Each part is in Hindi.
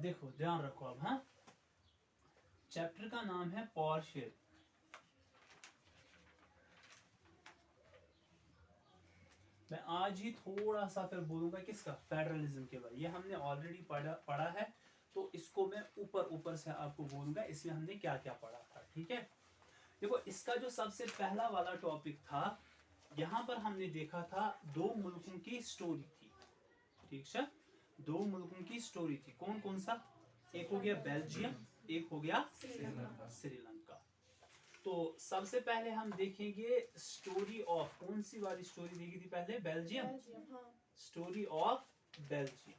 देखो ध्यान रखो अब। हाँ, चैप्टर का नाम है पावर शेयर। मैं आज ही थोड़ा सा फिर बोलूंगा किसका, फेडरलिज्म के बारे। ये हमने ऑलरेडी पढ़ा है, तो इसको मैं ऊपर ऊपर से आपको बोलूंगा इसमें हमने क्या क्या पढ़ा था। ठीक है, देखो इसका जो सबसे पहला वाला टॉपिक था, यहाँ पर हमने देखा था दो मुल्कों की स्टोरी थी। ठीक है, दो मुल्कों की स्टोरी थी। कौन कौन सा? एक हो गया बेल्जियम, एक हो गया श्रीलंका। तो सबसे पहले हम देखेंगे स्टोरी ऑफ, कौन सी वाली स्टोरी देखी थी पहले? Belgium, story of Belgium.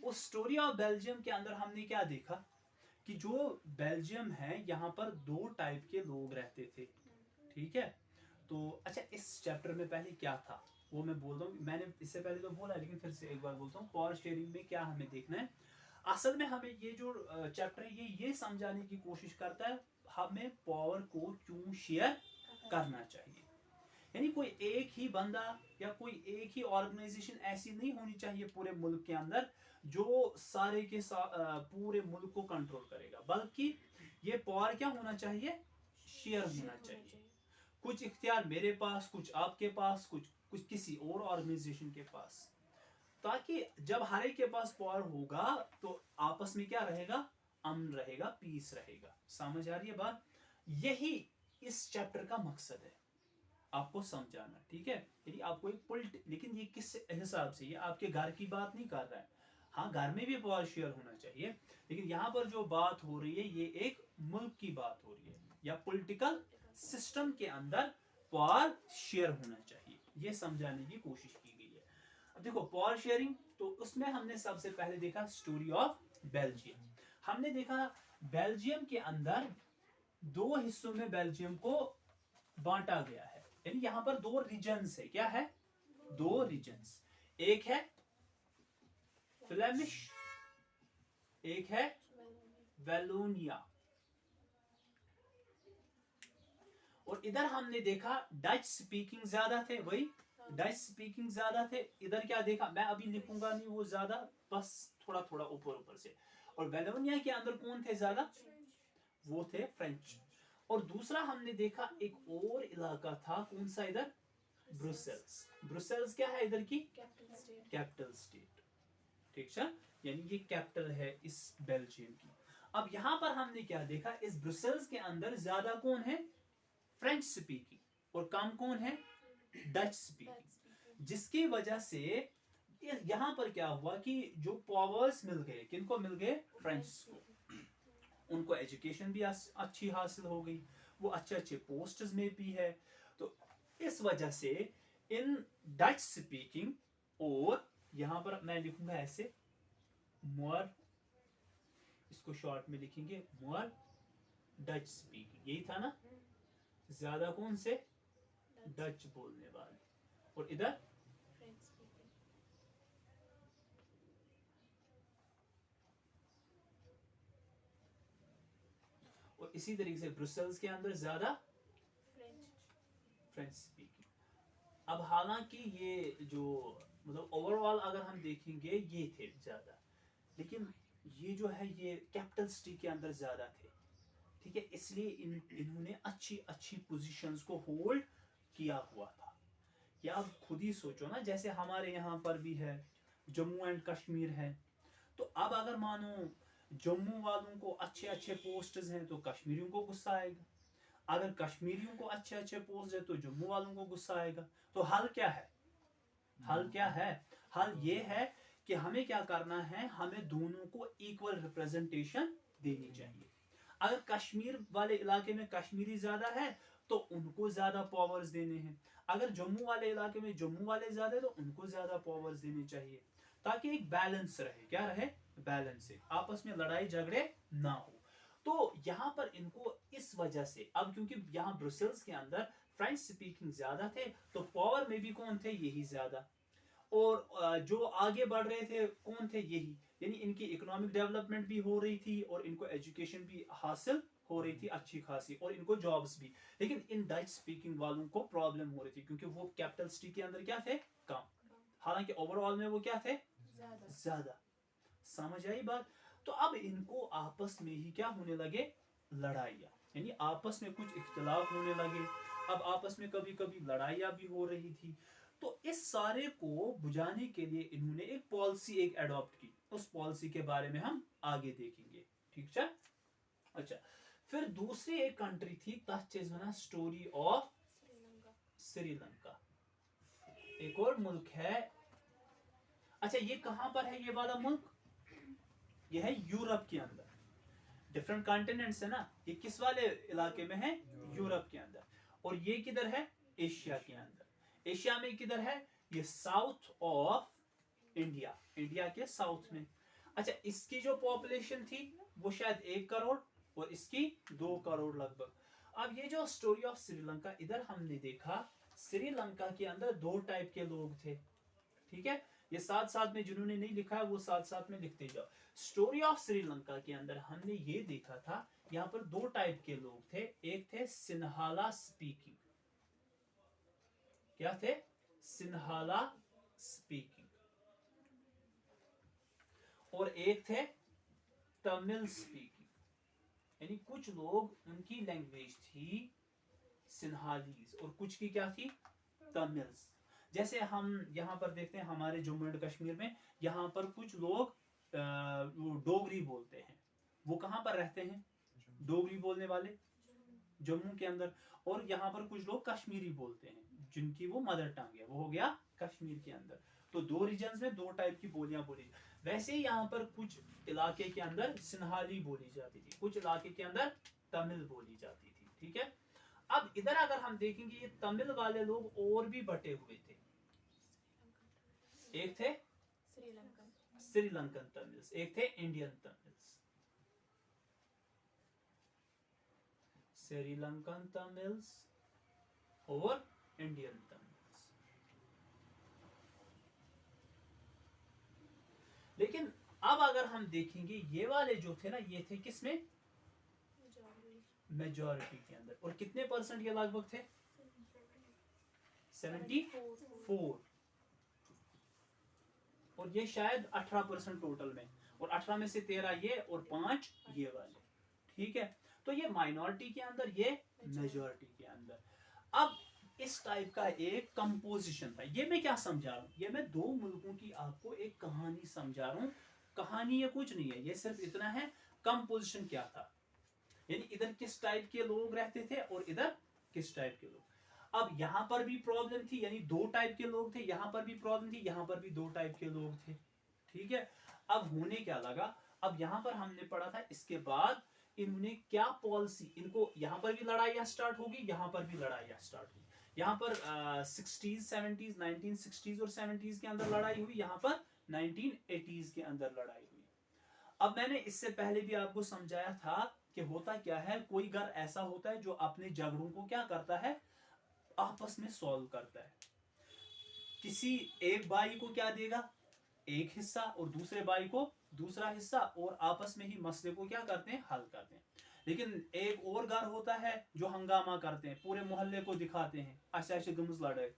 उस स्टोरी ऑफ बेल्जियम के अंदर हमने क्या देखा कि जो बेल्जियम है यहाँ पर दो टाइप के लोग रहते थे। ठीक है, तो अच्छा इस चैप्टर में पहले क्या था वो मैं बोल रहा हूँ। मैंने इससे पहले तो बोला, लेकिन फिर से एक बार बोलता हूँ। पावर शेयरिंग में क्या हमें देखना है, असल में हमें ये जो चैप्टर है ये समझाने की कोशिश करता है हमें पावर को क्यों शेयर करना चाहिए। यानी कोई एक ही बंदा या कोई एक ही ऑर्गेनाइजेशन ऐसी नहीं होनी चाहिए पूरे मुल्क के अंदर जो सारे के पूरे मुल्क को कंट्रोल करेगा, बल्कि ये पावर क्या होना चाहिए? शेयर होना चाहिए। कुछ इख्तियार मेरे पास, कुछ आपके पास, कुछ किसी और ऑर्गेनाइजेशन के पास, ताकि जब हर एक के पास पावर होगा तो आपस में क्या रहेगा? अमन रहेगा, पीस रहेगा। समझ आ रही है बात? यही इस चैप्टर का मकसद है, आपको समझाना। ठीक है, यदि आपको एक लेकिन ये किस हिसाब से, ये आपके घर की बात नहीं कर रहा है। हाँ, घर में भी पावर शेयर होना चाहिए, लेकिन यहाँ पर जो बात हो रही है ये एक मुल्क की बात हो रही है, या पॉलिटिकल सिस्टम के अंदर पावर शेयर होना चाहिए, ये समझाने की कोशिश की गई है। अब देखो पावर शेयरिंग, तो उसमें हमने सबसे पहले देखा स्टोरी ऑफ बेल्जियम। हमने देखा बेल्जियम के अंदर दो हिस्सों में बेल्जियम को बांटा गया है। यानी यहाँ पर दो रीजन्स है। क्या है? दो रीजन्स। एक है फ्लेमिश, एक है वेलोनिया। और इधर हमने देखा डच स्पीकिंग ज्यादा थे, वही डच स्पीकिंग ज्यादा थे। इधर क्या देखा, मैं अभी लिखूंगा नहीं वो ज्यादा, बस थोड़ा थोड़ा ऊपर ऊपर से। और वेलोनिया के अंदर कौन थे ज्यादा? वो थे फ्रेंच। और दूसरा हमने देखा एक और इलाका था, कौन सा? इधर ब्रुसेल्स। ब्रुसेल्स क्या है इधर की? Capital state. ठीक है, यानी ये कैपिटल है इस बेल्जियम की। अब यहां पर हमने क्या देखा, इस ब्रुसेल्स के अंदर ज्यादा कौन है? French speaking. और कम कौन है? Dutch speaking. जिसकी वजह से यहां पर क्या हुआ कि जो पावर्स मिल गए, किनको मिल गए? फ्रेंच को। उनको एजुकेशन भी अच्छी हासिल हो गई, वो अच्छे अच्छे पोस्ट्स में भी है। तो इस वजह से इन डच स्पीकिंग, और यहां पर मैं लिखूंगा ऐसे मोर, इसको शॉर्ट में लिखेंगे मोर डच स्पीकिंग, यही था ना? ज्यादा कौन से? डच बोलने वाले। और इधर और इसी तरीके से ब्रुसेल्स के अंदर ज्यादा फ्रेंच स्पीकिंग। अब हालांकि ये जो मतलब ओवरऑल अगर हम देखेंगे ये थे ज्यादा, लेकिन ये जो है ये कैपिटल सिटी के अंदर ज्यादा थे। ठीक है, इसलिए इन्होंने अच्छी अच्छी पोजीशंस को होल्ड किया हुआ था। या आप खुद ही सोचो ना, जैसे हमारे यहाँ पर भी है जम्मू एंड कश्मीर है। तो अब अगर मानो जम्मू वालों को अच्छे अच्छे पोस्ट्स हैं तो कश्मीरियों को गुस्सा आएगा, अगर कश्मीरियों को अच्छे अच्छे पोस्ट है तो जम्मू वालों को गुस्सा आएगा। तो हल क्या है? हल क्या है? हल ये है कि हमें क्या करना है, हमें दोनों को इक्वल रिप्रेजेंटेशन देनी चाहिए। अगर कश्मीर वाले इलाके में कश्मीरी ज्यादा है तो उनको ज्यादा पावर्स देने हैं, अगर जम्मू वाले इलाके में जम्मू वाले ज्यादा है तो उनको ज्यादा पावर्स देने चाहिए, ताकि एक बैलेंस रहे। क्या रहे? बैलेंस है, आपस में लड़ाई झगड़े ना हो। तो यहाँ पर इनको इस वजह से, अब क्योंकि यहाँ ब्रुसेल्स के अंदर फ्रेंच स्पीकिंग ज्यादा थे तो पावर में भी कौन थे? यही ज्यादा। और जो आगे बढ़ रहे थे कौन थे? यही। यानी इनकी इकोनॉमिक डेवलपमेंट भी हो रही थी और इनको एजुकेशन भी हासिल हो रही थी अच्छी खासी, और इनको जॉब्स भी। लेकिन इन डच स्पीकिंग वालों को प्रॉब्लम हो रही थी क्योंकि वो कैपिटल सिटी के अंदर क्या थे? कम। हालांकि ओवरऑल में वो क्या थे? ज्यादा। समझ आई बात? तो अब इनको आपस में ही क्या होने लगे, लड़ाइयाँ, यानी आपस में कुछ इख्तिलाफ होने लगे। अब आपस में कभी कभी लड़ाइयाँ भी हो रही थी। तो इस सारे को बुझाने के लिए इन्होंने एक पॉलिसी एक एडॉप्ट की। उस पॉलिसी के बारे में हम आगे देखेंगे, ठीक है? अच्छा, फिर दूसरी एक कंट्री थी, तथ चीज बना स्टोरी ऑफ श्रीलंका। एक और मुल्क है। अच्छा, ये कहां पर है ये वाला मुल्क? ये है यूरोप के अंदर। डिफरेंट कॉन्टिनेंट्स है ना, ये किस वाले इलाके में है? यूरोप के अंदर। और ये किधर है? एशिया के अंदर। एशिया में किधर है? ये साउथ ऑफ इंडिया, इंडिया के साउथ में। अच्छा, इसकी जो पॉपुलेशन थी वो शायद 1 करोड़ और इसकी 2 करोड़ लगभग। अब ये जो स्टोरी ऑफ श्रीलंका, इधर हमने देखा श्रीलंका के अंदर 2 टाइप के लोग थे, ठीक है? ये साथ साथ में जिन्होंने नहीं लिखा है वो साथ साथ में लिखते जाओ। स्टोरी ऑफ श्रीलंका के अंदर हमने ये देखा था, यहाँ पर 2 टाइप के लोग थे। एक थे सिन्हाला स्पीकिंग, क्या थे? सिन्हाला स्पीकिंग। और एक थे तमिल स्पीकिंग, यानी कुछ लोग उनकी लैंग्वेज थी सिन्हालीज और कुछ की क्या थी? तमिल्स। जैसे हम यहाँ पर देखते हैं हमारे जम्मू एंड कश्मीर में, यहाँ पर कुछ लोग वो डोगरी बोलते हैं। वो कहाँ पर रहते हैं डोगरी बोलने वाले? जम्मू के अंदर। और यहाँ पर कुछ लोग कश्मीरी बोलते हैं जिनकी वो मदर टंग है, वो हो गया कश्मीर के अंदर। तो 2 रीजन्स में 2 टाइप की बोलियां बोली। वैसे ही यहाँ पर कुछ इलाके के अंदर सिन्हाली बोली जाती थी, कुछ इलाके के अंदर तमिल बोली जाती थी, ठीक है? अब इधर अगर हम देखेंगे ये तमिल वाले लोग और भी बटे हुए थे। एक थे श्रीलंकन तमिल्स, एक थे इंडियन तमिल्स। श्रीलंकन तमिल्स और इंडियन तमिल्स। लेकिन अब अगर हम देखेंगे ये वाले जो थे ना, ये थे किसमें? मेजॉरिटी के अंदर। और कितने परसेंट ये लगभग थे? 74। और ये शायद 18% टोटल में। और 18 में से 13 ये और 5 ये वाले, ठीक है? तो ये माइनॉरिटी के अंदर, ये मेजॉरिटी के अंदर। अब इस टाइप का एक कंपोजिशन था। ये मैं क्या समझा रहा हूँ, ये मैं 2 मुल्कों की आपको एक कहानी समझा रहा हूँ। कहानी ये कुछ नहीं है, ये सिर्फ इतना है कंपोजिशन क्या था, यानी इधर किस टाइप के लोग रहते थे और इधर किस टाइप के लोग। अब यहां पर भी प्रॉब्लम थी, यानी 2 टाइप के लोग थे। यहां पर भी प्रॉब्लम थी, यहां पर भी 2 टाइप के लोग थे, ठीक है? अब होने क्या लगा, अब यहां पर हमने पढ़ा था, इसके बाद इन्होंने क्या पॉलिसी, इनको यहां पर भी लड़ाइयां स्टार्ट होगी, यहां पर भी लड़ाइयां स्टार्ट होगी। यहां पर 60s 70s 1960s और 70s के अंदर लड़ाई हुई, यहां पर 1980s के अंदर लड़ाई हुई। अब मैंने इससे पहले भी आपको समझाया था कि होता क्या है, कोई घर ऐसा होता है जो अपने झगड़ों को क्या करता है, आपस में सॉल्व करता है। किसी एक भाई को क्या देगा, एक हिस्सा, और दूसरे भाई को दूसरा हिस्सा, और आपस में ही मसले को क्या करते हैं, हल करते हैं। लेकिन एक और घर होता है जो हंगामा करते हैं, पूरे मोहल्ले को दिखाते हैं, ऐसे ऐसे गम्स लड़े,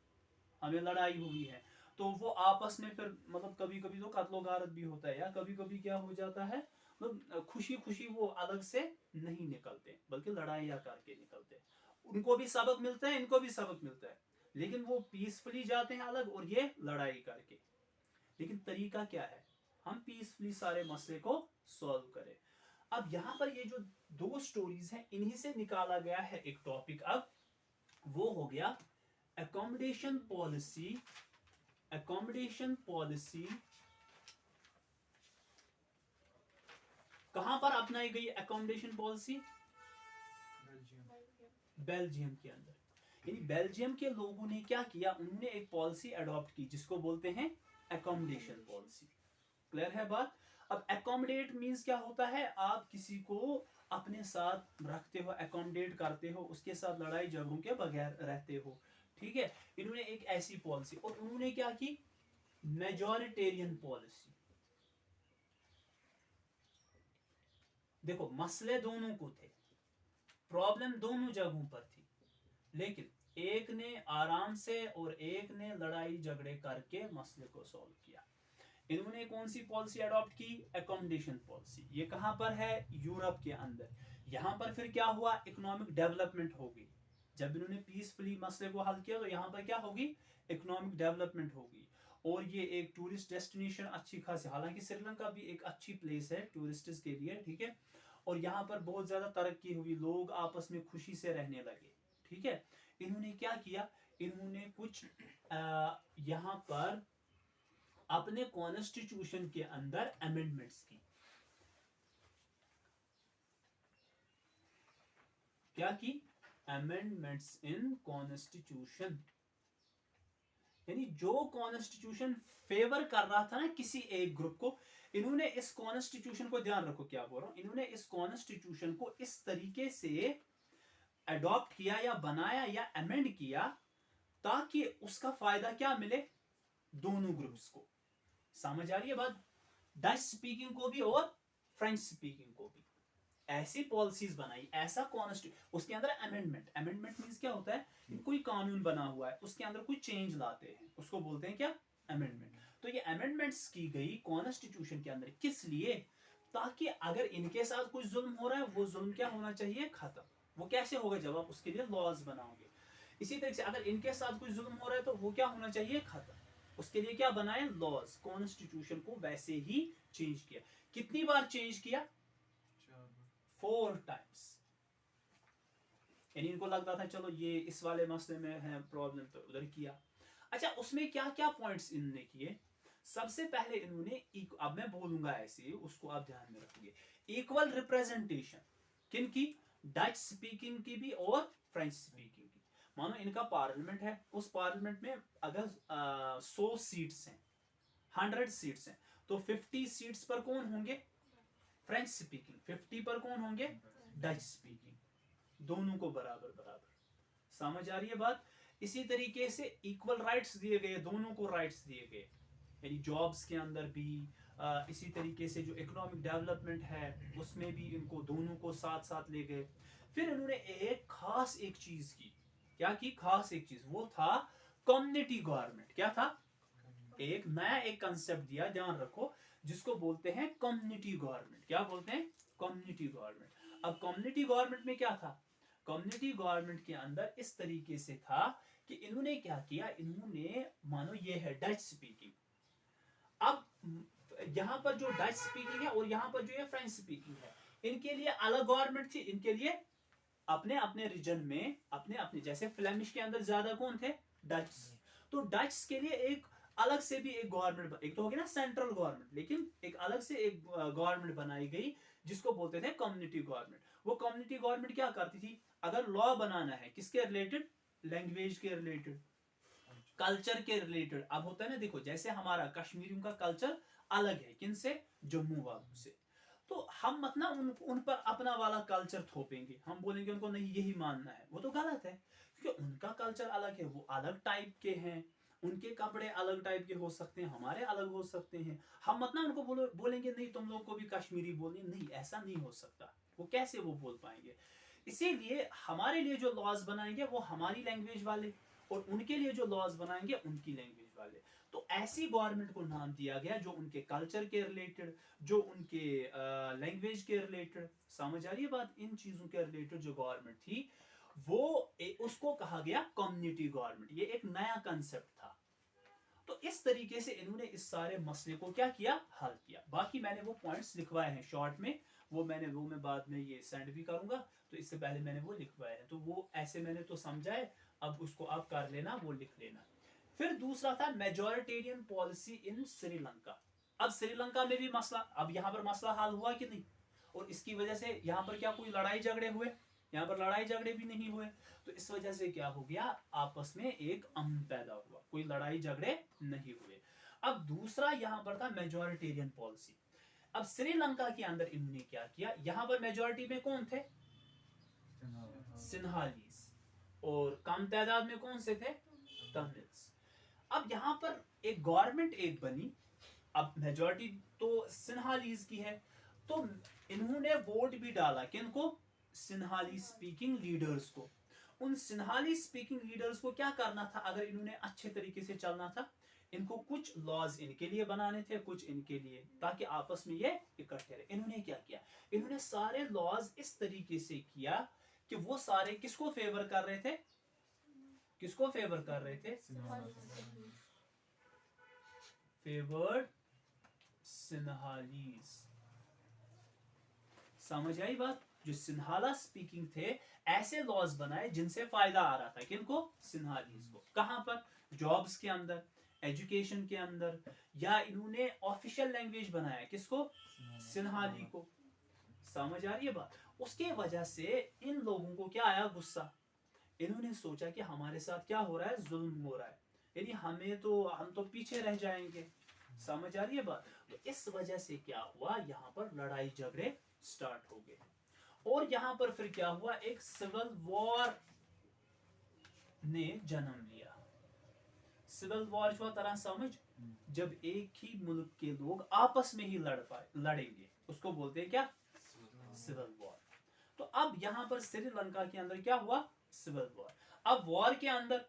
हमें लड़ाई हुई है। तो वो आपस में फिर मतलब कभी कभी तो कत्लो गारत भी होता है, या कभी कभी क्या हो जाता है, मतलब खुशी खुशी वो अलग से नहीं निकलते, बल्कि लड़ाइयाँ करके निकलते हैं। उनको भी सबक मिलता है, इनको भी सबक मिलता है, लेकिन वो पीसफुली जाते हैं अलग और ये लड़ाई करके। लेकिन तरीका क्या है, हम पीसफुली सारे मसले को सॉल्व करें। अब यहाँ पर ये जो 2 स्टोरीज हैं, इन्हीं से निकाला गया है एक टॉपिक। अब वो हो गया एकोमोडेशन पॉलिसी। एकोमोडेशन पॉलिसी कहां पर अपनाई गई? एकोमोडेशन पॉलिसी बेल्जियम के अंदर। यानी बेल्जियम के लोगों ने क्या किया, उन्होंने एक पॉलिसी अडॉप्ट की जिसको बोलते हैं एकोमोडेशन पॉलिसी। क्लियर है बात? अब एकोमोडेट मींस क्या होता है, आप किसी को अपने साथ रखते हो, एकोमोडेट करते हो, उसके साथ लड़ाई झगड़ों के बगैर रहते हो, ठीक है? इन्होंने एक ऐसी पॉलिसी, और उन्होंने क्या की, मेजॉरिटेरियन पॉलिसी। देखो मसले दोनों को थे, प्रॉब्लम दोनों जगहों पर थी, लेकिन एक ने आराम से और एक ने लड़ाई झगड़े करके मसले को सॉल्व किया। इन्होंने कौन सी पॉलिसी अडॉप्ट की? Accommodation policy. ये कहां पर है? यूरोप के अंदर। यहां पर फिर क्या हुआ? इकोनॉमिक डेवलपमेंट हो गई। जब इन्होंने पीसफुली मसले को हल किया तो यहाँ पर क्या होगी? इकोनॉमिक डेवलपमेंट होगी। और ये एक टूरिस्ट डेस्टिनेशन अच्छी खासी, हालांकि श्रीलंका भी एक अच्छी प्लेस है टूरिस्ट्स के लिए, ठीक है। और यहाँ पर बहुत ज्यादा तरक्की हुई, लोग आपस में खुशी से रहने लगे, ठीक है। इन्होंने क्या किया? इन्होंने कुछ यहाँ पर अपने कॉन्स्टिट्यूशन के अंदर अमेंडमेंट्स की। क्या की? Amendments in constitution. यानी जो कॉन्स्टिट्यूशन फेवर कर रहा था ना किसी एक ग्रुप को, इन्होंने इस कॉन्स्टिट्यूशन को, ध्यान रखो क्या बोल रहा हूं, इन्होंने इस कॉन्स्टिट्यूशन को इस तरीके से अडॉप्ट किया या बनाया या अमेंड किया ताकि उसका फायदा क्या मिले? दोनों ग्रुप्स को। समझ आ रही है बात? डच स्पीकिंग को भी और फ्रेंच स्पीकिंग को भी ऐसी पॉलिसीज बनाई, ऐसा कॉन्स्टिट्यूशन, उसके अंदर अमेंडमेंट। अमेंडमेंट मींस क्या होता है? कोई कानून बना हुआ है, उसके अंदर कोई चेंज लाते हैं, उसको बोलते हैं क्या? अमेंडमेंट। तो ये अमेंडमेंट्स की गई कॉन्स्टिट्यूशन के अंदर, किस लिए? ताकि अगर इनके साथ कोई जुल्म हो रहा है, वो जुल्म क्या होना चाहिए? खत्म। वो कैसे होगा? जब आप उसके लिए लॉज बनाओगे। इसी तरह से अगर इनके साथ कोई जुल्म हो रहा है तो वो क्या होना चाहिए? खत्म। उसके लिए क्या बनाए? लॉज। कॉन्स्टिट्यूशन को वैसे ही चेंज किया। कितनी बार चेंज किया? 4 टाइम्स। यानी इनको लगता था चलो ये इस वाले मसले में है प्रॉब्लम, तो उधर किया। अच्छा, उसमें क्या क्या पॉइंट्स इन्होंने किए? सबसे पहले इन्होंने, अब मैं बोलूंगा ऐसे, उसको आप ध्यान में रखोगे, इक्वल रिप्रेजेंटेशन। किन की? डच स्पीकिंग की भी और फ्रेंच स्पीकिंग की। मानो इनका पार्लियामेंट है, उस पार्लियामेंट में अगर 100 सीट्स हैं, 100 सीट्स हैं, तो 50 सीट्स पर कौन होंगे? French speaking. 50 पर कौन होंगे? Dutch speaking. दोनों को बराबर बराबर। समझ आ रही है बात? इसी तरीके से इक्वल राइट्स दिए गए, दोनों को राइट्स दिए गए, यानी जॉब्स के अंदर भी, इसी तरीके से जो इकोनॉमिक डेवलपमेंट है उसमें भी इनको दोनों को साथ साथ ले गए। फिर इन्होंने एक खास एक चीज की। क्या की? खास एक चीज, वो था कम्युनिटी गवर्नमेंट। क्या था? एक नया एक कंसेप्ट दिया, ध्यान रखो, जिसको बोलते हैं कम्युनिटी गवर्नमेंट। क्या बोलते हैं? Community government. अब कम्युनिटी गवर्नमेंट में क्या था? कम्युनिटी गवर्नमेंट के अंदर इस तरीके से था कि इन्होंने क्या किया? इन्होंने, मानो ये है डच स्पीकिंग, अब यहां पर जो डच स्पीकिंग है और यहां पर जो है फ्रेंच स्पीकिंग है, इनके लिए अलग गवर्नमेंट थी। इनके लिए अपने अपने रीजन में अपने अपने, जैसे फ्लेमिश के अंदर ज्यादा कौन थे? डच। तो डच के लिए एक अलग से भी एक गवर्नमेंट, एक तो होगी ना सेंट्रल गवर्नमेंट, लेकिन एक अलग से एक गवर्नमेंट बनाई गई जिसको बोलते थे कम्युनिटी गवर्नमेंट। वो कम्युनिटी गवर्नमेंट क्या करती थी? अगर लॉ बनाना है किसके रिलेटेड? लैंग्वेज के रिलेटेड, कल्चर के रिलेटेड। अब होता है ना, देखो जैसे हमारा कश्मीरियों का कल्चर अलग है किनसे? जम्मू वालों से। तो हम मत ना उन पर अपना वाला कल्चर थोपेंगे, हम बोलेंगे उनको नहीं यही मानना है, वो तो गलत है, क्योंकि उनका कल्चर अलग है, वो अलग टाइप के हैं, उनके कपड़े अलग टाइप के हो सकते हैं, हमारे अलग हो सकते हैं। हम मत ना उनको बोलेंगे नहीं तुम लोग को भी कश्मीरी बोलनी, नहीं, ऐसा नहीं हो सकता। वो कैसे वो बोल पाएंगे? इसीलिए हमारे लिए जो लॉज बनाएंगे वो हमारी लैंग्वेज वाले, और उनके लिए जो लॉज बनाएंगे उनकी लैंग्वेज वाले। तो ऐसी गवर्नमेंट को नाम दिया गया जो उनके कल्चर के रिलेटेड, जो उनके लैंग्वेज के रिलेटेड, समझ आ रही है बात, इन चीजों के रिलेटेड जो गवर्नमेंट थी वो उसको कहा गया कम्युनिटी गवर्नमेंट। ये एक नया कंसेप्ट था। तो इस तरीके से इन्होंने इस सारे मसले को क्या किया? हल किया। बाकी मैंने वो पॉइंट्स लिखवाए हैं शॉर्ट में, वो मैं बाद में ये सेंड भी करूंगा, तो इससे पहले मैंने वो लिखवाए हैं, तो वो ऐसे मैंने तो समझा है, अब उसको आप कर लेना, वो लिख लेना। फिर दूसरा था मेजोरिटेरियन पॉलिसी इन श्रीलंका। अब श्रीलंका में भी मसला, अब यहाँ पर मसला हल हुआ कि नहीं? और इसकी वजह से यहाँ पर क्या कोई लड़ाई झगड़े हुए? यहाँ पर लड़ाई झगड़े भी नहीं हुए। तो इस वजह से क्या हो गया? आपस में एक अमन पैदा हुआ, कोई लड़ाई झगड़े नहीं हुए। अब दूसरा यहाँ पर था मेजोरिटेरियन पॉलिसी। अब श्रीलंका के अंदर इन्होंने क्या किया? यहाँ पर मेजोरिटी में कौन थे? सिन्हालीज। और कम तादाद में कौन से थे? तमिल्स। अब यहाँ पर एक गवर्नमेंट एक बनी, अब मेजोरिटी तो सिन्हालीज की है, तो इन्होंने वोट भी डाला किनको? सिन्हाली स्पीकिंग लीडर्स को। उन सिन्हाली स्पीकिंग लीडर्स को क्या करना था अगर इन्होंने अच्छे तरीके से चलना था? इनको कुछ लॉज इनके लिए बनाने थे, कुछ इनके लिए, ताकि आपस में ये इकट्ठे रहे। इन्होंने क्या किया, इन्होंने सारे लॉज इस तरीके से किया कि वो सारे किसको फेवर कर रहे थे, किसको फेवर कर रहे थे, फेवर्ड सिन्हालीज। समझ आई बात? जो सिन्हाला स्पीकिंग थे, ऐसे लॉज बनाए जिनसे फायदा आ रहा था किनको, सिन्हालीज को। कहां पर, जॉब्स के अंदर, एजुकेशन के अंदर, या इन्होंने ऑफिशियल लैंग्वेज बनाया किसको, सिन्हाली को। समझ आ रही है बात? उसके वजह से इन लोगों को क्या आया, गुस्सा। इन्होंने सोचा कि हमारे साथ क्या हो रहा है, जुल्म हो रहा है, यानी हम तो पीछे रह जाएंगे। समझ आ रही है बात? तो इस वजह से क्या हुआ, यहाँ पर लड़ाई झगड़े स्टार्ट हो गए। और यहाँ पर फिर क्या हुआ, एक सिविल वॉर ने जन्म लिया। सिविल वॉर जो तरह समझ, जब एक ही मुल्क के लोग आपस में ही लड़ेंगे, उसको बोलते हैं क्या, सिविल वॉर। तो अब यहाँ पर श्रीलंका के अंदर क्या हुआ, सिविल वॉर। अब वॉर के अंदर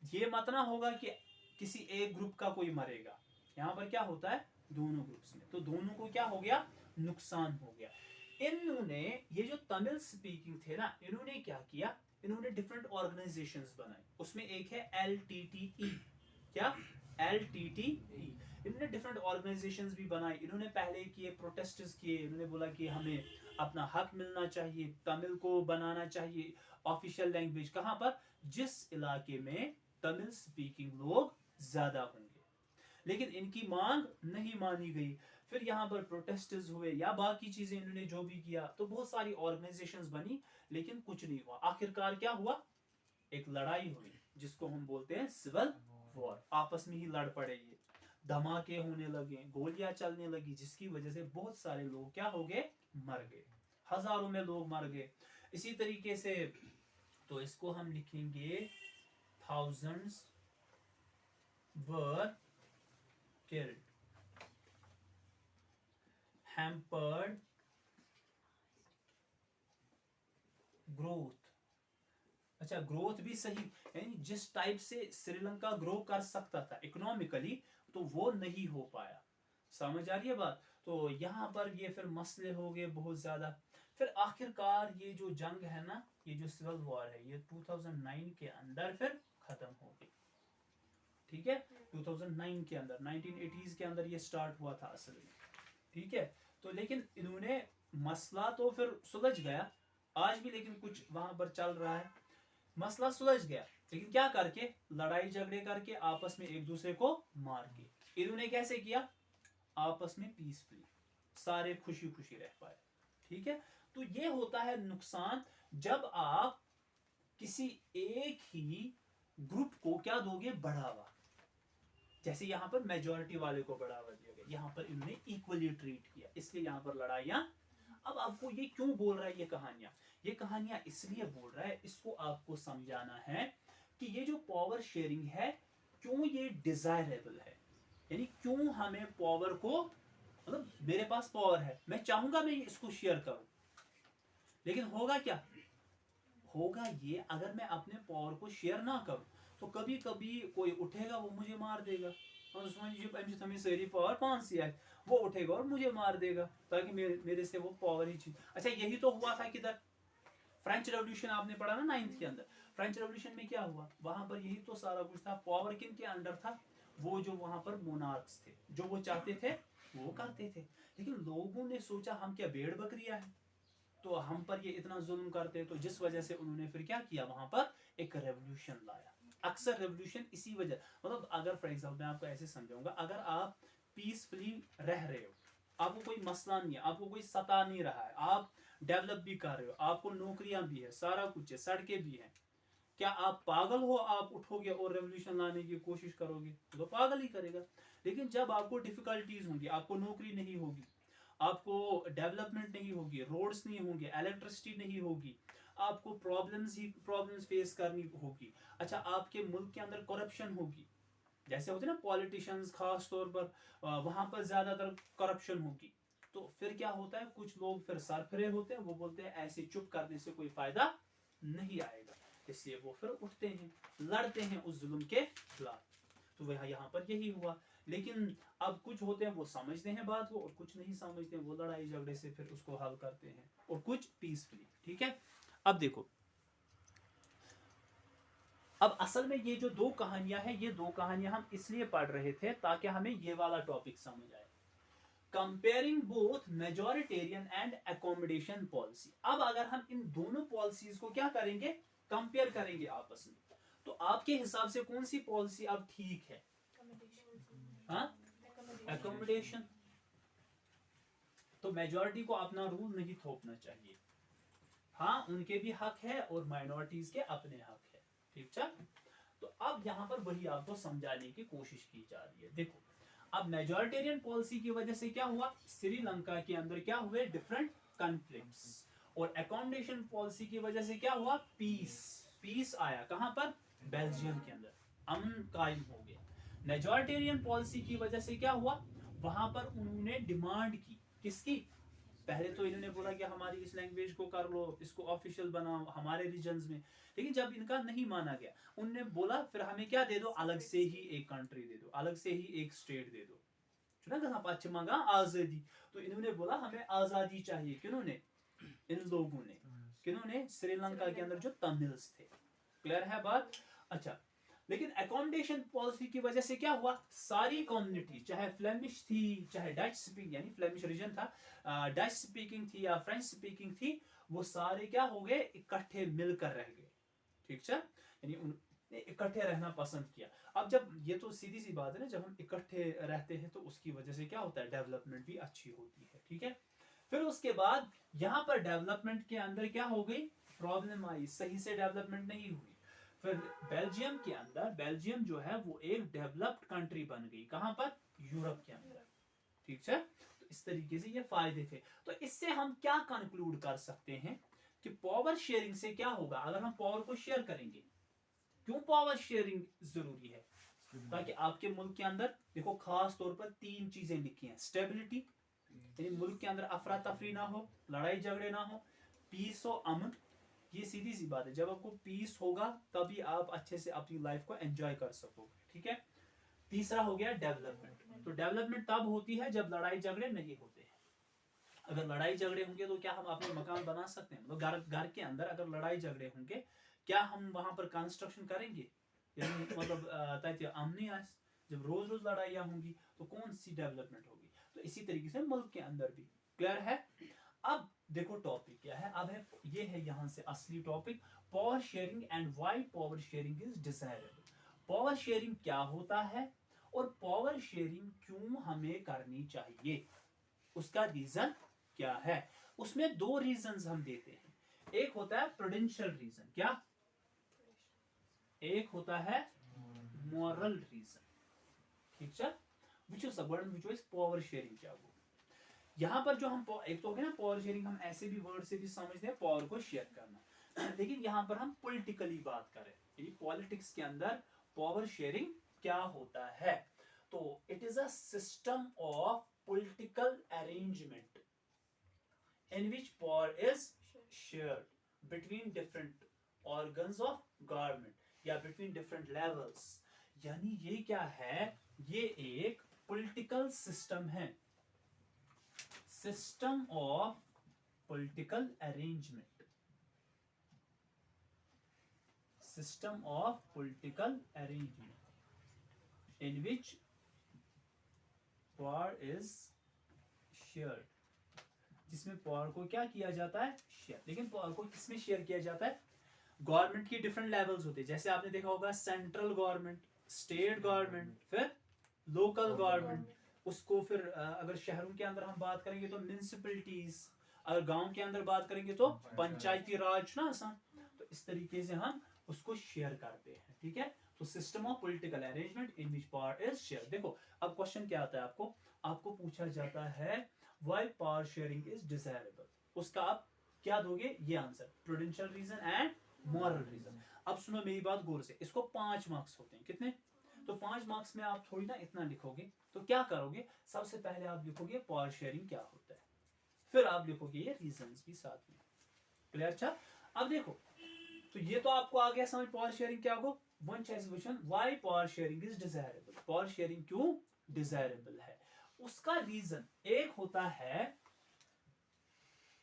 ये मत ना होगा कि किसी एक ग्रुप का कोई मरेगा, यहाँ पर क्या होता है, दोनों ग्रुप्स में, तो दोनों को क्या हो गया, नुकसान हो गया। इन्होंने, ये जो तमिल स्पीकिंग थे ना, इन्होंने क्या किया, इन्होंने डिफरेंट ऑर्गेनाइजेशंस बनाई। उसमें एक है LTTE, क्या, LTTE। इन्होंने डिफरेंट ऑर्गेनाइजेशंस भी बनाई। इन्होंने पहले किए, प्रोटेस्ट्स किए, इन्होंने बोला कि हमें अपना हक मिलना चाहिए, तमिल को बनाना चाहिए ऑफिशियल लैंग्वेज। कहां पर, जिस इलाके में तमिल स्पीकिंग लोग ज्यादा होंगे। लेकिन इनकी मांग नहीं मानी गई। फिर यहाँ पर प्रोटेस्ट्स हुए या बाकी चीजें, इन्होंने जो भी किया, तो बहुत सारी ऑर्गेनाइजेशंस बनी, लेकिन कुछ नहीं हुआ। आखिरकार क्या हुआ, एक लड़ाई हुई, जिसको हम बोलते हैं सिविल वॉर। आपस में ही लड़ पड़े ये, धमाके होने लगे, गोलियां चलने लगी, जिसकी वजह से बहुत सारे लोग क्या हो गए, मर गए, हजारों में लोग मर गए। इसी तरीके से, तो इसको हम लिखेंगे thousands were killed, hampered growth। अच्छा, ग्रोथ भी सही, यानी जिस टाइप से श्रीलंका ग्रो कर सकता था इकोनॉमिकली, तो वो नहीं हो पाया। समझ आ रही है बात? तो यहाँ पर ये फिर मसले हो गए बहुत ज्यादा। फिर आखिरकार ये जो जंग है ना, ये जो सिविल वॉर है, ये 2009 के अंदर फिर खत्म हो गई। ठीक है, 2009 के अंदर, 1980s के अंदर ये स्टार्ट हुआ था असल में। ठीक है, तो लेकिन इन्होंने, मसला तो फिर सुलझ गया आज भी, लेकिन कुछ वहां पर चल रहा है। मसला सुलझ गया, लेकिन क्या करके, लड़ाई झगड़े करके, आपस में एक दूसरे को मार के। इन्होंने कैसे किया, आपस में पीसफुली सारे खुशी खुशी रह पाए। ठीक है, तो ये होता है नुकसान, जब आप किसी एक ही ग्रुप को क्या दोगे, बढ़ावा। जैसे यहाँ पर मेजोरिटी वाले को बढ़ावा दिया गया, यहाँ पर इन्होंने इक्वली ट्रीट किया, इसलिए यहाँ पर लड़ाइयाँ। अब आपको ये क्यों बोल रहा है, ये कहानियां इसलिए बोल रहा है, इसको आपको समझाना है कि ये जो पावर शेयरिंग है, क्यों ये डिजायरेबल है, यानी क्यों हमें पावर को, मतलब मेरे पास पावर है, मैं चाहूंगा मैं इसको शेयर करूं, लेकिन होगा क्या, होगा ये, अगर मैं अपने पावर को शेयर ना करूं, तो कभी कभी कोई उठेगा, वो मुझे मार देगा। सारी पावर पांच सी है, वो उठेगा और मुझे मार देगा, ताकि मेरे से वो पावर ही चीज। अच्छा, यही तो हुआ था किधर, फ्रेंच रेवोल्यूशन आपने पढ़ा ना 9th के अंदर। फ्रेंच रेवोल्यूशन में क्या हुआ, वहां पर यही तो सारा कुछ था। पावर किन के अंडर था, वो जो वहां पर मोनार्क्स थे, जो वो चाहते थे वो करते थे। लेकिन लोगों ने सोचा हम क्या भेड़ बकरियां हैं, तो हम पर ये इतना जुल्म करते, तो जिस वजह से उन्होंने फिर क्या किया, वहां पर एक रेवोल्यूशन लाया। अक्सर रेवोल्यूशन इसी वजह, मतलब अगर फॉर एग्जाम्पल मैं आपको ऐसे समझाऊंगा, अगर आप पीसफुली रह रहे हो, आपको कोई मसला नहीं है, आपको कोई सता नहीं रहा है, आप डेवलप भी कर रहे हो, आपको नौकरियां भी है, सारा कुछ है, सड़कें भी हैं, क्या आप पागल हो, आप उठोगे और रेवोल्यूशन लाने की कोशिश करोगे, तो पागल ही करेगा। लेकिन जब आपको डिफिकल्टीज होंगी, आपको नौकरी नहीं होगी, आपको डेवलपमेंट नहीं होगी, रोड्स नहीं होंगे, इलेक्ट्रिसिटी नहीं होगी, आपको प्रॉब्लम्स फेस करनी होगी। अच्छा, आपके मुल्क के अंदर करप्शन होगी, जैसे होते ना पॉलिटिशियंस, खास तौर पर वहां पर ज्यादातर करप्शन होगी, तो फिर क्या होता है, कुछ लोग फिर सरफिरे होते हैं, वो बोलते हैं ऐसे चुप करने से कोई फायदा नहीं आएगा, इसलिए वो फिर उठते हैं, लड़ते हैं उस जुल्म के खिलाफ। तो वह यहाँ पर यही हुआ। लेकिन अब कुछ होते हैं वो समझते हैं बात को, और कुछ नहीं समझते हैं, वो लड़ाई झगड़े से फिर उसको हल करते हैं, और कुछ पीसफुली। ठीक है, अब देखो, अब असल में ये जो दो कहानियां हैं, ये दो कहानियां हम इसलिए पढ़ रहे थे ताकि हमें ये वाला टॉपिक समझ आए, comparing both majoritarian and accommodation policy. अब अगर हम इन दोनों पॉलिसीज को क्या करेंगे, कंपेयर करेंगे आपस में, तो आपके हिसाब से कौन सी पॉलिसी अब ठीक है? हाँ, एकोमोडेशन। तो मेजोरिटी को अपना रूल नहीं थोपना चाहिए। हाँ, उनके भी हक है और माइनॉरिटीज के अपने हक है। ठीक है, तो अब यहाँ पर वही आपको समझाने की कोशिश की जा रही है। देखो, अब मेजोरिटेरियन पॉलिसी की वजह से क्या हुआ, श्रीलंका के अंदर क्या हुए, डिफरेंट कॉन्फ्लिक्ट्स, और अकोमोडेशन पॉलिसी की वजह से क्या हुआ, पीस। पीस आया कहां पर, बेल्जियम के अंदर, अमन कायम हो गया। मेजोरिटेरियन पॉलिसी की वजह से क्या हुआ, वहां पर उन्होंने डिमांड की, किसकी, पहले तो इन्होंने बोला कि हमारी इस लैंग्वेज को कर लो, इसको ऑफिशियल बनाओ हमारे रीजन्स में, लेकिन जब इनका नहीं माना गया, उनने बोला फिर हमें क्या दे दो, अलग से ही एक कंट्री दे दो, अलग से ही एक स्टेट दे दो। मांगा आजादी, तो इन्होंने बोला हमें आजादी चाहिए। किन्होंने, इन लोगों ने, किन्होंने, श्रीलंका के अंदर जो तमिल्स थे। क्लियर है बात? अच्छा, लेकिन अकोमोडेशन पॉलिसी की वजह से क्या हुआ, सारी कम्युनिटी, चाहे फ्लेमिश थी, चाहे डच स्पीकिंग, यानी फ्लेमिश रीजन था, डच स्पीकिंग थी या फ्रेंच स्पीकिंग थी, वो सारे क्या हो गए, इकट्ठे मिलकर रह गए। ठीक है, यानी उन्होंने इकट्ठे रहना पसंद किया। अब जब, ये तो सीधी सी बात है ना, जब हम इकट्ठे रहते हैं तो उसकी वजह से क्या होता है, डेवलपमेंट भी अच्छी होती है। ठीक है, फिर उसके बाद यहाँ पर डेवलपमेंट के अंदर क्या हो गई, प्रॉब्लम आई, सही से डेवलपमेंट नहीं हुई। फिर बेल्जियम के अंदर, बेल्जियम जो है वो एक डेवलप्ड कंट्री बन गई, कहां पर, यूरोप के अंदर। ठीक है, तो इस तरीके से ये फायदे थे। तो इससे हम क्या कंक्लूड कर सकते हैं कि पावर शेयरिंग से क्या होगा, अगर हम पावर को शेयर करेंगे। क्यों पावर शेयरिंग जरूरी है, ताकि आपके मुल्क के अंदर, देखो खास तौर पर 3 चीजें लिखी हैं, स्टेबिलिटी, यानी मुल्क के अंदर अफरा तफरी ना हो, लड़ाई झगड़े ना हो, पीस हो, अमन। ये सीधी सी बात है, जब आपको पीस होगा तभी आप अच्छे से अपनी लाइफ को एंजॉय कर सकोगे। ठीक है, तीसरा हो गया डेवलपमेंट। तो डेवलपमेंट तब होती है जब लड़ाई झगड़े नहीं होते हैं। अगर लड़ाई झगड़े होंगे तो क्या हम अपने मकान बना सकते हैं, घर घर के अंदर अगर लड़ाई झगड़े होंगे, क्या हम वहां पर कंस्ट्रक्शन करेंगे, यानी मतलब अमनी आस, जब रोज रोज लड़ाइयाँ होंगी तो कौन सी डेवलपमेंट होगी। तो इसी तरीके से मुल्क के अंदर भी। क्लियर है? अब देखो टॉपिक क्या है, अब है ये है यहाँ से असली topic, power sharing and why power sharing is desirable. Power sharing क्या होता है और पावर शेयरिंग क्यों हमें करनी चाहिए, उसका रीजन क्या है। उसमें 2 रीजंस हम देते हैं, एक होता है प्रूडेंशियल रीजन, क्या, एक होता है मॉरल रीजन। ठीक है, which is which is power sharing क्या वो। यहाँ पर जो हम एक तो हो गया ना पावर शेयरिंग, हम ऐसे भी वर्ड से भी समझते हैं पावर को शेयर करना, लेकिन यहाँ पर हम पॉलिटिकली बात करें, पॉलिटिक्स के अंदर पावर शेयरिंग क्या होता है, तो it is a system of political arrangement in which power is shared between different organs of government या between different levels। यानी ये क्या है, ये एक पॉलिटिकल सिस्टम है, system of political arrangement, system of political arrangement in which power is shared, जिसमें पावर को क्या किया जाता है, शेयर। लेकिन पावर को किसमें शेयर किया जाता है, गवर्नमेंट की डिफरेंट लेवल्स होते हैं, जैसे आपने देखा होगा सेंट्रल गवर्नमेंट, स्टेट गवर्नमेंट, फिर लोकल गवर्नमेंट, उसको फिर अगर शहरों के अंदर हम बात करेंगे तो म्यूनिसिपैलिटीज, अगर गांव के अंदर बात करेंगे तो पंचायती राज ना आसान। तो इस तरीके से हम उसको शेयर करते हैं। ठीक है, तो system of political arrangement in which power is share. देखो अब क्वेश्चन क्या आता है, आपको पूछा जाता है why power sharing is desirable, उसका आप क्या दोगे, ये answer, prudential reason and moral reason. अब सुनो मेरी बात गौर से, इसको 5 मार्क्स होते हैं, कितने, तो 5 मार्क्स में आप थोड़ी ना इतना लिखोगे, तो क्या करोगे, सबसे पहले आप लिखोगे पावर शेयरिंग क्या होता है, फिर आप लिखोगे ये रीजंस भी साथ में। क्लियर? अच्छा, अब देखो, तो ये तो आपको आ गया समझ पावर शेयरिंग क्या हो, वन छ वचन why power sharing is desirable, power sharing क्यों डिजायरेबल है, उसका रीजन एक होता है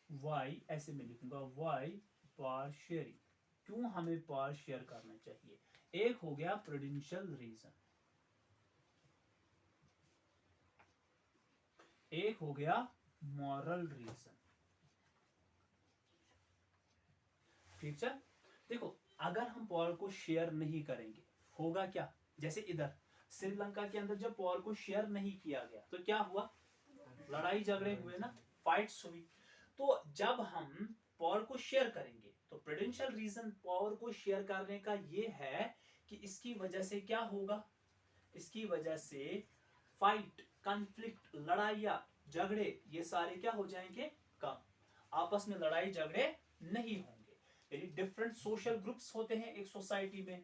वाई, ऐसे में लिखूंगा वाई पावर शेयरिंग, क्यों हमें पावर शेयर करना चाहिए, एक हो गया प्रूडेंशियल रीजन, एक हो गया मॉरल रीजन। ठीक है, देखो अगर हम पावर को शेयर नहीं करेंगे होगा क्या, जैसे इधर श्रीलंका के अंदर जब पावर को शेयर नहीं किया गया तो क्या हुआ, लड़ाई झगड़े हुए ना, फाइट्स हुई। तो जब हम पावर को शेयर करेंगे तो प्रूडेंशियल रीजन पावर को शेयर करने का ये है कि इसकी वजह से क्या होगा, इसकी वजह से फाइट, कॉन्फ्लिक्ट, लड़ाइया, झगड़े ये सारे क्या हो जाएंगे, कम, आपस में लड़ाई झगड़े नहीं होंगे। यानी डिफरेंट सोशल ग्रुप्स होते हैं एक सोसाइटी में,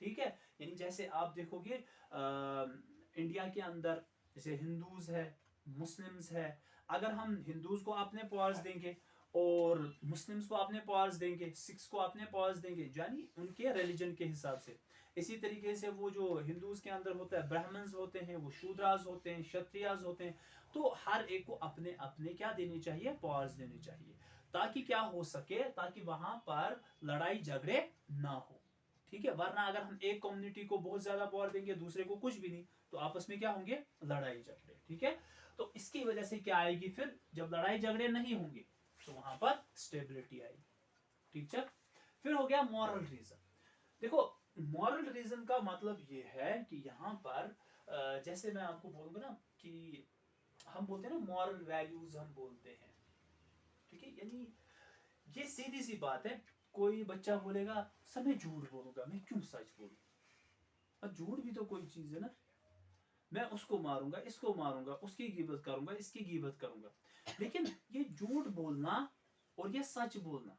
ठीक है, यानी जैसे आप देखोगे इंडिया के अंदर जैसे हिंदूज है, मुस्लिम्स है, अगर हम हिंदूज को अपने पावर्स देंगे और मुस्लिम्स को अपने पावर्स देंगे, सिख्स को अपने पावर्स देंगे, यानी उनके रिलीजन के हिसाब से, इसी तरीके से वो जो हिंदूज के अंदर होता है ब्राह्मण्स होते हैं, वो शूद्रास होते हैं, क्षत्रियास होते हैं, तो हर एक को अपने अपने क्या देने चाहिए, पावर्स देने चाहिए, ताकि क्या हो सके, ताकि वहां पर लड़ाई झगड़े ना हो। ठीक है, वरना अगर हम एक कम्युनिटी को बहुत ज्यादा पावर देंगे, दूसरे को कुछ भी नहीं, तो आपस में क्या होंगे, लड़ाई झगड़े। ठीक है, तो इसकी वजह से क्या आएगी, फिर जब लड़ाई झगड़े नहीं होंगे तो वहां पर स्टेबिलिटी आएगी। ठीक है, फिर हो गया मॉरल रीजन। देखो मॉरल रीजन का मतलब ये है कि यहाँ पर जैसे मैं आपको बोलूंगा ना कि हम बोलते हैं ना मॉरल वैल्यूज हम बोलते हैं, ठीक है, यानी ये सीधी सी बात है, कोई बच्चा बोलेगा सर मैं झूठ बोलूंगा, मैं क्यों सच बोलूं, और झूठ भी तो कोई चीज है ना, मैं उसको मारूंगा, इसको मारूंगा, उसकी गिबत करूंगा, इसकी गिबत करूंगा, लेकिन ये झूठ बोलना और ये सच बोलना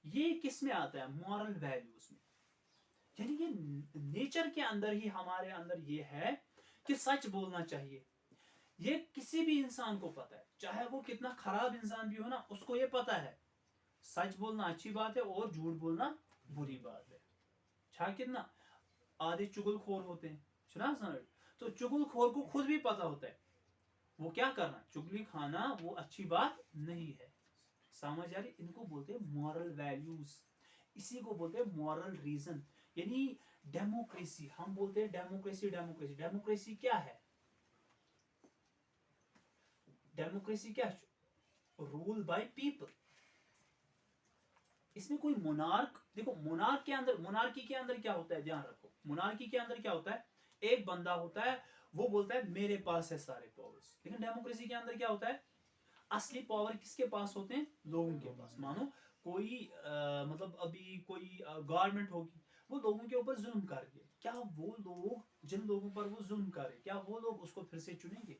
ये किस में आता है, मॉरल वैल्यूज में, यानी ये नेचर के अंदर ही हमारे अंदर ये है कि सच बोलना चाहिए। ये किसी भी इंसान को पता है, चाहे वो कितना खराब इंसान भी हो ना, उसको ये पता है सच बोलना अच्छी बात है और झूठ बोलना बुरी बात है। छा कितना आधे चुगलखोर होते हैं, सुना समझ, तो चुगलखोर को खुद भी पता होता है वो क्या करना, चुगली खाना वो अच्छी बात नहीं है, समझ आ रही, इनको बोलते हैं मॉरल वैल्यूज, इसी को बोलते हैं मॉरल रीजन। यानी डेमोक्रेसी, हम बोलते हैं डेमोक्रेसी, डेमोक्रेसी, डेमोक्रेसी क्या है, डेमोक्रेसी क्या है, रूल बाय पीपल, इसमें कोई मोनार्क, देखो मोनार्क के अंदर, मोनार्की के अंदर क्या होता है, ध्यान रखो, मोनार्की के अंदर क्या होता है, एक बंदा होता है वो बोलता है मेरे पास है सारे पावर्स, लेकिन डेमोक्रेसी के अंदर क्या होता है, असली पावर किसके पास होते हैं, लोगों के पास। मानो कोई मतलब अभी कोई गवर्नमेंट होगी, वो लोगों के ऊपर जुल्म कर रही है, क्या वो लोग, जिन लोगों पर वो जुल्म कर रहे, क्या वो लोग उसको फिर से चुनेंगे,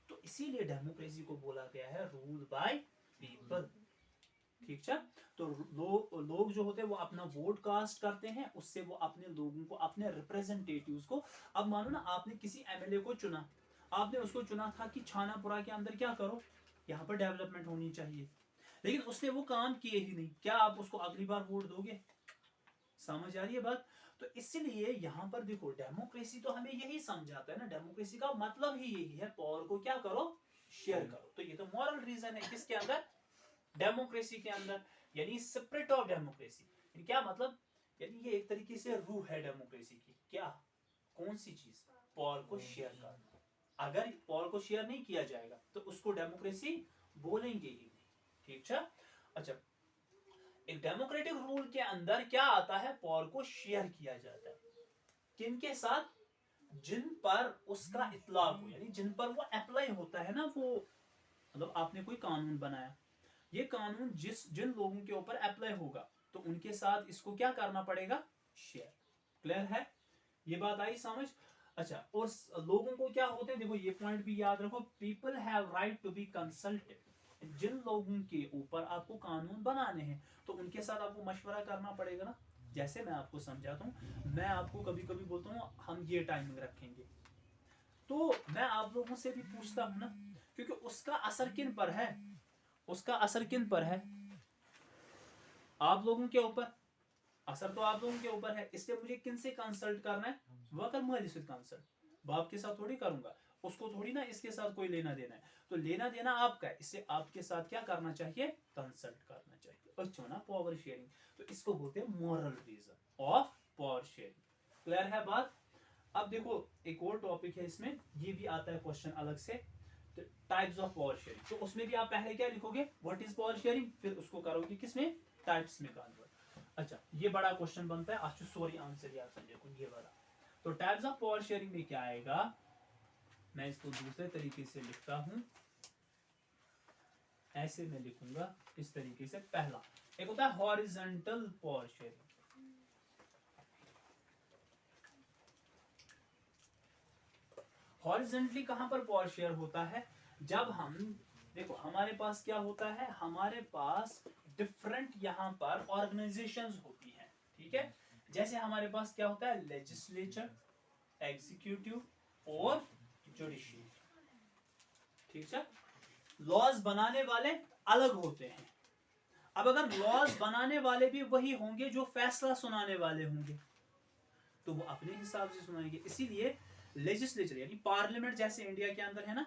तो इसीलिए डेमोक्रेसी को बोला गया है रूल बाय पीपल। ठीक है, तो लोग जो होते हैं वो अपना वोट कास्ट करते हैं, उससे वो अपने लोगों को, अपने रिप्रेजेंटेटिव्स को, अब मानो ना आपने किसी एमएलए को चुना, आपने उसको चुना था कि छानापुरा के अंदर क्या करो, यहाँ पर डेवलपमेंट होनी चाहिए, लेकिन उसने वो काम किए ही नहीं, क्या आप उसको अगली बार वोट दोगे, समझ आ रही है बात। तो इसलिए यहाँ पर देखो डेमोक्रेसी तो हमें यही समझाता है ना, डेमोक्रेसी का मतलब ही यही है, पावर को क्या करो, शेयर करो। तो ये तो मॉरल रीजन है किसके अंदर, डेमोक्रेसी के अंदर, यानी स्पिरिट ऑफ डेमोक्रेसी, क्या मतलब, यानी ये एक तरीके से रूह है डेमोक्रेसी की, क्या, कौन सी चीज, पावर को शेयर करना, अगर पावर को शेयर नहीं किया जाएगा तो उसको डेमोक्रेसी बोलेंगे ही नहीं। ठीक है, अच्छा, एक डेमोक्रेटिक रूल के अंदर क्या आता है, पावर को शेयर किया जाता है, किनके साथ, जिन पर उसका इतलाक हो, यानी जिन पर वो अप्लाई होता है ना, वो मतलब आपने कोई कानून बनाया, ये कानून जिन लोगों के ऊपर अप्लाई होगा तो उनके साथ इसको क्या करना पड़ेगा, शेयर। क्लियर है, ये बात आई समझ। अच्छा, और लोगों को क्या होते हैं, देखो ये पॉइंट भी याद रखो, people have right to be consulted, जिन लोगों के ऊपर आपको कानून बनाने हैं तो उनके साथ आपको मशवरा करना पड़ेगा ना। जैसे मैं आपको समझाता हूँ, मैं आपको कभी कभी बोलता हूँ हम ये टाइमिंग रखेंगे, तो मैं आप लोगों से भी पूछता हूँ ना, क्योंकि उसका असर किन पर है, उसका असर किन पर है, आप लोगों के ऊपर, असर तो आप लोगों के ऊपर है, इसलिए मुझे किन से कंसल्ट करना है, वकर माली से कंसल्ट, बाप के साथ थोड़ी करूंगा, उसको थोड़ी ना इसके साथ कोई लेना देना है, तो लेना देना आपका है, इससे आपके साथ क्या करना चाहिए, कंसल्ट करना चाहिए। अच्छा ना पावर शेयरिंग, तो इसको बोलते हैं moral reason of power sharing. Clear है बात। अब देखो एक और टॉपिक है इसमें, ये भी आता है क्वेश्चन अलग से, टाइप्स ऑफ पावर शेयरिंग, तो उसमें भी आप पहले क्या लिखोगे, व्हाट इज पावर शेयरिंग, फिर उसको करोगे किसमें, टाइप्स में कन्वर्ट। अच्छा ये बड़ा क्वेश्चन बनता है, आज सॉरी आंसर याद समझो ये बड़ा। तो टाइप्स ऑफ पावर शेयरिंग में क्या आएगा, मैं इसको दूसरे तरीके से लिखता हूं, ऐसे मैं लिखूंगा इस तरीके से। पहला एक होता है हॉरिजॉन्टल पावर शेयरिंग। हॉरिजॉन्टली कहां पर पावर शेयर होता है, जब हम देखो हमारे पास क्या होता है, हमारे पास डिफरेंट यहाँ पर ऑर्गेनाइजेशंस होती हैं, ठीक है। जैसे हमारे पास क्या होता है, लेजिस्लेचर, एग्जीक्यूटिव और जुडिशरी, ठीक है। लॉज बनाने वाले अलग होते हैं। अब अगर लॉज बनाने वाले भी वही होंगे जो फैसला सुनाने वाले होंगे, तो वो अपने हिसाब से सुनाएंगे। इसीलिए लेजिस्लेचर यानी पार्लियामेंट जैसे इंडिया के अंदर है ना,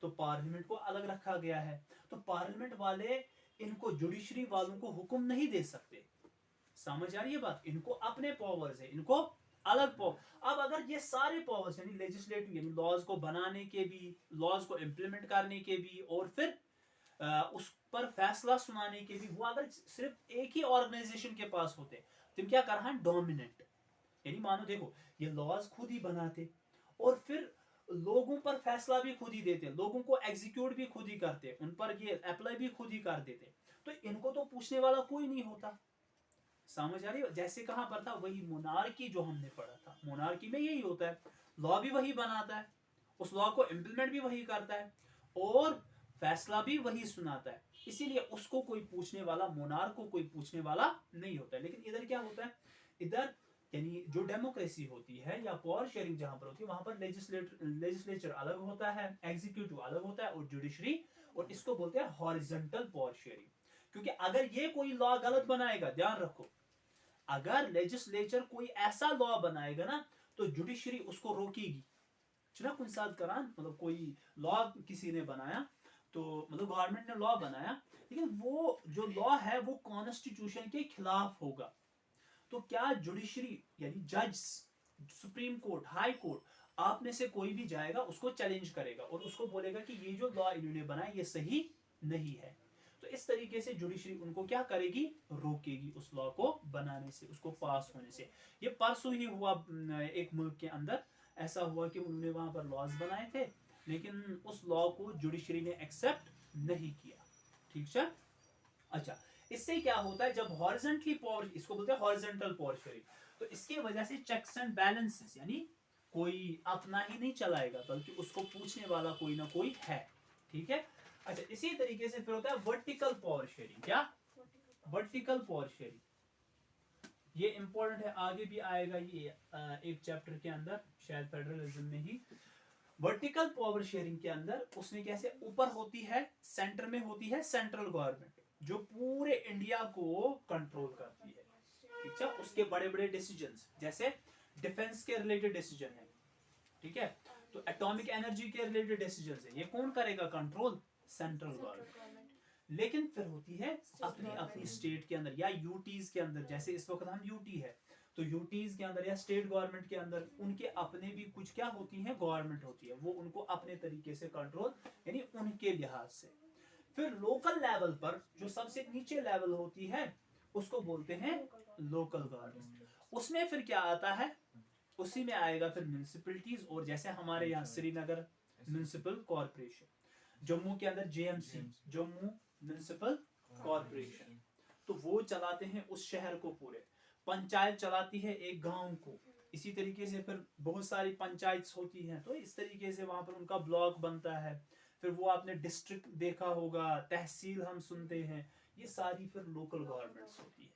तो पार्लियामेंट को अलग रखा गया है, तो पार्लियामेंट वाले इनको जुडिशरी वालों को हुक्म नहीं दे सकते। समझ आ रही है बात, इनको अपने पावर्स है, इनको अलग पावर। अब अगर ये सारे पावर्स यानी लेजिस्लेटिव यानी लॉज को बनाने के भी, लॉज को इंप्लीमेंट करने के भी, और फिर उस पर फैसला सुनाने के भी, वो अगर सिर्फ एक ही ऑर्गेनाइजेशन के पास होते, तुम क्या कर रहा है, डोमिनेंट, यानी मानो देखो ये लॉज खुद ही बनाते और फिर लोगों पर फैसला भी खुद ही देते, लोगों को एग्जीक्यूट भी खुद ही करते, उन पर ये अप्लाई भी खुद ही कर देते, तो इनको तो पूछने वाला कोई नहीं होता। समझ आ रही हो, जैसे कहां पर था, वही मोनार्की जो हमने पढ़ा था, मोनार्की में यही होता है, लॉ भी वही बनाता है, उस लॉ को इम्प्लीमेंट भी वही करता है और फैसला भी वही सुनाता है, इसीलिए उसको कोई पूछने वाला, मोनार्क को कोई पूछने वाला नहीं होता है। लेकिन इधर क्या होता है, इधर यानी जो डेमोक्रेसी होती है या पावर शेयरिंग जहां पर होती है, वहां पर लेजिस्लेचर अलग होता है, एग्जीक्यूटिव अलग होता है और जुडिशरी, और इसको बोलते हैं हॉरिजॉन्टल पावर शेयरिंग। क्योंकि अगर ये कोई लॉ गलत बनाएगा, ध्यान रखो, अगर लेजिस्लेचर कोई ऐसा लॉ बनाएगा ना, तो जुडिशरी उसको रोकेगी। चुना कुछ साथ करान, मतलब कोई लॉ किसी ने बनाया, तो मतलब गवर्नमेंट ने लॉ बनाया, लेकिन वो जो लॉ है वो कॉन्स्टिट्यूशन के खिलाफ होगा, तो क्या जुडिशरी यानी जज, सुप्रीम कोर्ट, हाई कोर्ट, आप में से कोई भी जाएगा, उसको चैलेंज करेगा और उसको बोलेगा कि ये जो लॉ इन्होंने बनाया ये सही नहीं है। तो इस तरीके से जुडिशरी उनको क्या करेगी, रोकेगी उस लॉ को बनाने से, उसको पास होने से। ये परसों ही हुआ एक मुल्क के अंदर, ऐसा हुआ कि उन्होंने वहां पर लॉज बनाए थे, लेकिन उस लॉ को जुडिशरी ने एक्सेप्ट नहीं किया, ठीक है। अच्छा इससे क्या होता है, जब हॉरिजॉन्टली पावर, इसको बोलते हैं हॉरिजॉन्टल पावर शेयरिंग, तो इसके वजह से चेक्स एंड बैलेंसेस, यानी कोई अपना ही नहीं चलाएगा बल्कि उसको पूछने वाला कोई ना कोई है, ठीक है। अच्छा इसी तरीके से फिर होता है वर्टिकल पावर शेयरिंग। क्या, वर्टिकल पावर शेयरिंग, ये इंपॉर्टेंट है, आगे भी आएगा ये एक चैप्टर के अंदर, शायद फेडरलिज्म में ही। वर्टिकल पावर शेयरिंग के अंदर उसमें कैसे, ऊपर होती है, सेंटर में होती है सेंट्रल गवर्नमेंट जो पूरे इंडिया को कंट्रोल करती है, ठीक है। उसके बड़े बड़े डिसीजंस, जैसे डिफेंस के रिलेटेड डिसीजन है, ठीक है, तो एटॉमिक एनर्जी के रिलेटेड डिसीजंस है, ये कौन करेगा कंट्रोल, सेंट्रल गवर्नमेंट। लेकिन फिर होती है अपनी अपनी स्टेट के अंदर या यूटीज के अंदर, जैसे इस वक्त हम यूटी है, तो यूटीज के अंदर या स्टेट गवर्नमेंट के अंदर उनके अपने भी कुछ क्या होती हैं, गवर्नमेंट होती है, वो उनको अपने तरीके से कंट्रोल, यानी उनके लिहाज से। फिर लोकल लेवल पर जो सबसे नीचे लेवल होती है उसको बोलते हैं लोकल गवर्नमेंट। उसमें फिर क्या आता है, उसी में आएगा फिर म्यूनिसिपैलिटीज, और जैसे हमारे यहाँ श्रीनगर म्यूनिसिपल कॉर्पोरेशन, जम्मू के अंदर जेएमसी, जम्मू म्यूनिसिपल कॉर्पोरेशन, तो वो चलाते हैं उस शहर को पूरे, पंचायत चलाती है एक गांव को, इसी तरीके से फिर बहुत सारी पंचायत होती हैं, तो इस तरीके से वहां पर उनका ब्लॉक बनता है। फिर वो आपने डिस्ट्रिक्ट देखा होगा, तहसील हम सुनते हैं, ये सारी फिर लोकल गवर्नमेंट्स होती है,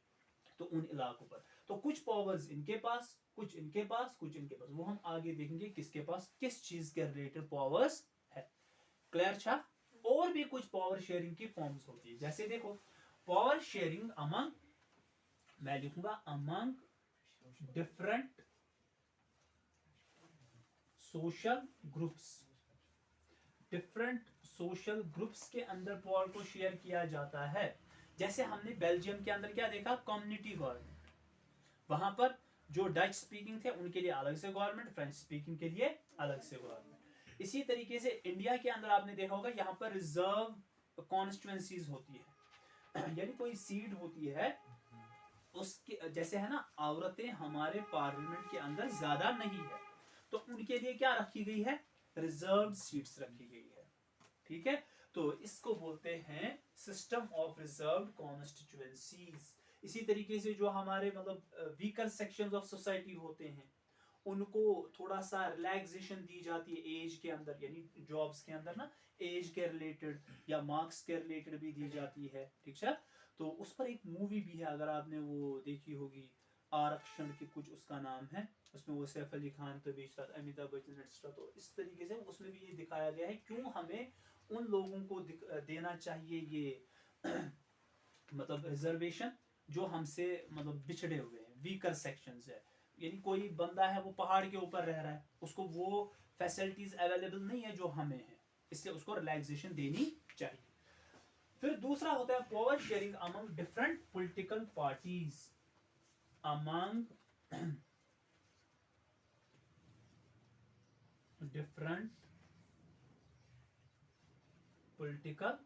तो उन इलाकों पर तो कुछ पावर्स इनके पास, कुछ इनके पास, कुछ इनके पास, वो हम आगे देखेंगे किसके पास किस चीज के रिलेटेड पावर्स है। क्लियर था। और भी कुछ पावर शेयरिंग की फॉर्म्स होती है, जैसे देखो पावर शेयरिंग अमंग मैं लिखूंगा among different social groups. Different social groups के अंदर पावर को शेयर किया जाता है। जैसे हमने बेल्जियम के अंदर क्या देखा, कम्युनिटी गवर्नमेंट, वहां पर जो डच स्पीकिंग थे उनके लिए अलग से गवर्नमेंट, फ्रेंच स्पीकिंग के लिए अलग से गवर्नमेंट। इसी तरीके से इंडिया के अंदर आपने देखा होगा यहाँ पर रिजर्व कॉन्स्टिट्यूएंसीज होती है, यानी कोई सीट होती है उसके, जैसे है ना औरतें हमारे पार्लियामेंट के अंदर ज्यादा नहीं है, तो उनके लिए क्या रखी गई है, रिजर्व सीट्स रखी गई है। ठीक है, तो इसको बोलते हैं सिस्टम ऑफ रिजर्व कॉन्स्टिट्यूएंसीज। इसी तरीके से जो हमारे मतलब वीकर सेक्शंस ऑफ सोसाइटी होते हैं उनको थोड़ा सा रिलैक्सेशन दी जाती है एज के अंदर, यानी जॉब्स के अंदर ना एज के रिलेटेड या मार्क्स के रिलेटेड भी दी जाती है। ठीक है, तो उस पर एक मूवी भी है, अगर आपने वो देखी होगी, आरक्षण की कुछ उसका नाम है, उसमें वो सैफ अली खान तो बेचता था, अमिताभ बच्चन एक्स्ट्रा, तो इस तरीके से उसमें भी ये दिखाया गया है क्यों हमें उन लोगों को देना चाहिए ये मतलब रिजर्वेशन जो हमसे मतलब बिछड़े हुए हैं, वीकर सेक्शंस है, यानी कोई बंदा है वो पहाड़ के ऊपर रह रहा है, उसको वो फैसिलिटीज अवेलेबल नहीं है जो हमें है, इसलिए उसको रिलैक्सेशन देनी चाहिए। फिर दूसरा होता है power sharing among different political parties, among different political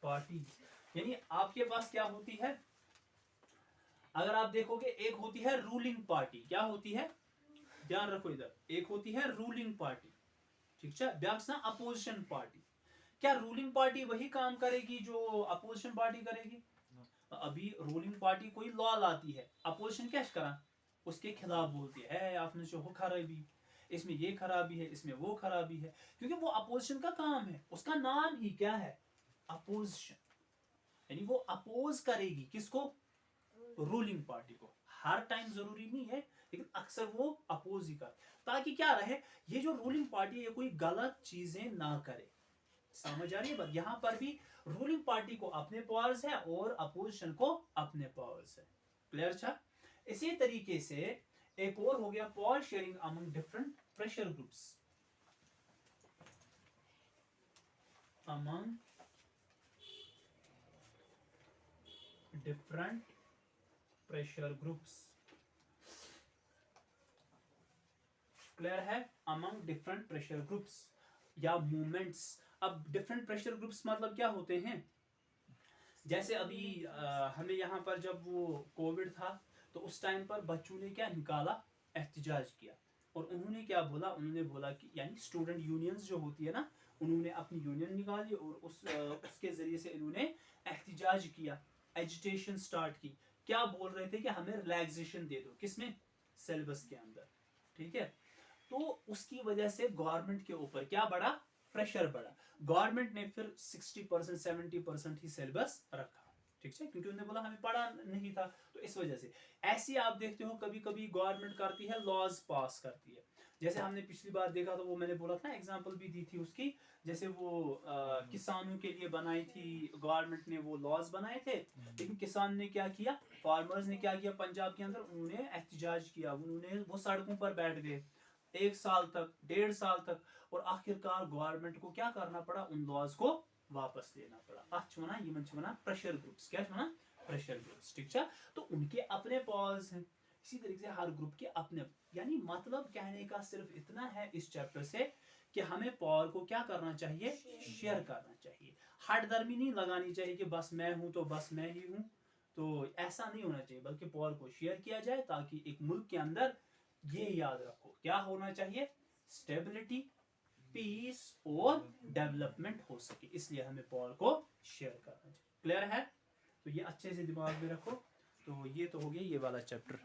parties. यानी आपके पास क्या होती है, अगर आप देखोगे एक होती है रूलिंग पार्टी, क्या होती है, ध्यान रखो इधर, एक होती है रूलिंग पार्टी, ठीक है, ब्याक्स ना अपोजिशन पार्टी। क्या रूलिंग पार्टी वही काम करेगी जो अपोजिशन पार्टी करेगी? अभी रूलिंग पार्टी कोई लॉ लाती है, अपोजिशन क्या करा, उसके खिलाफ बोलती है आपने जो हो खराबी, इसमें ये खराबी है, इसमें वो खराबी है, क्योंकि वो अपोजिशन का काम है, उसका नाम ही क्या है, अपोजिशन, यानी वो अपोज करेगी किसको, रूलिंग पार्टी को। हर टाइम जरूरी नहीं है लेकिन अक्सर वो अपोज ही कर, ताकि क्या रहे, ये जो रूलिंग पार्टी है कोई गलत चीजें ना करे। समझ आ रही है बात, यहां पर भी रूलिंग पार्टी को अपने पावर्स है और अपोजिशन को अपने पावर्स है। क्लियर था? इसी तरीके से एक और हो गया power sharing among different pressure groups, among different pressure groups. Clear है? अमंग डिफरेंट प्रेशर ग्रुप्स या मूवमेंट्स। अब डिफरेंट प्रेशर ग्रुप्स मतलब क्या होते हैं, जैसे अभी हमें यहाँ पर जब वो कोविड था तो उस टाइम पर बच्चों ने क्या निकाला, एहतजाज किया, और उन्होंने क्या बोला, उन्होंने बोला कि यानी स्टूडेंट यूनियंस जो होती है ना, उन्होंने अपनी यूनियन निकाली और उसके जरिए से इन्होंने एहतजाज किया, एजिटेशन स्टार्ट की। क्या बोल रहे थे कि हमें रिलैक्सेशन दे दो, किसमें, सिलेबस के अंदर। ठीक है, तो उसकी वजह से गवर्नमेंट के ऊपर क्या बढ़ा, प्रेशर बढ़ा। गवर्नमेंट ने फिर 60% 70% ही सिलेबस रखा, ठीक है, क्योंकि उन्होंने बोला हमें पढ़ा नहीं था, तो इस वजह से। ऐसी आप देखते हो कभी कभी गवर्नमेंट करती है, लॉज पास करती है, जैसे हमने पिछली बार देखा तो वो मैंने बोला था, एग्जांपल भी दी थी उसकी, जैसे वो किसानों के लिए बनाई थी गवर्नमेंट ने, वो लॉज बनाए थे, लेकिन किसान ने क्या किया, फार्मर्स ने क्या किया पंजाब के अंदर, उन्होंने एहतजाज किया, उन्होंने वो सड़कों पर बैठ गए 1 साल तक, 1.5 साल तक, और आखिरकार गवर्नमेंट को क्या करना पड़ा, उन लॉज को वापस लेना पड़ा। ये प्रेशर ग्रुप्स, क्या वना, प्रेशर ग्रुप्स, ठीक है, तो उनके अपने पॉज हैं। इसी तरीके से हर ग्रुप के अपने, यानी मतलब कहने का सिर्फ इतना है इस चैप्टर से कि हमें पावर को क्या करना चाहिए, शेयर करना चाहिए। हट दर्मी नहीं लगानी चाहिए कि बस मैं हूं तो बस मैं ही हूं, तो ऐसा नहीं होना चाहिए, बल्कि पावर को शेयर किया जाए ताकि एक मुल्क के अंदर, ये याद रखो क्या होना चाहिए, स्टेबिलिटी, पीस और डेवलपमेंट हो सके, इसलिए हमें पावर को शेयर करना चाहिए। क्लियर है? तो ये अच्छे से दिमाग में रखो। तो ये तो हो गया ये वाला चैप्टर।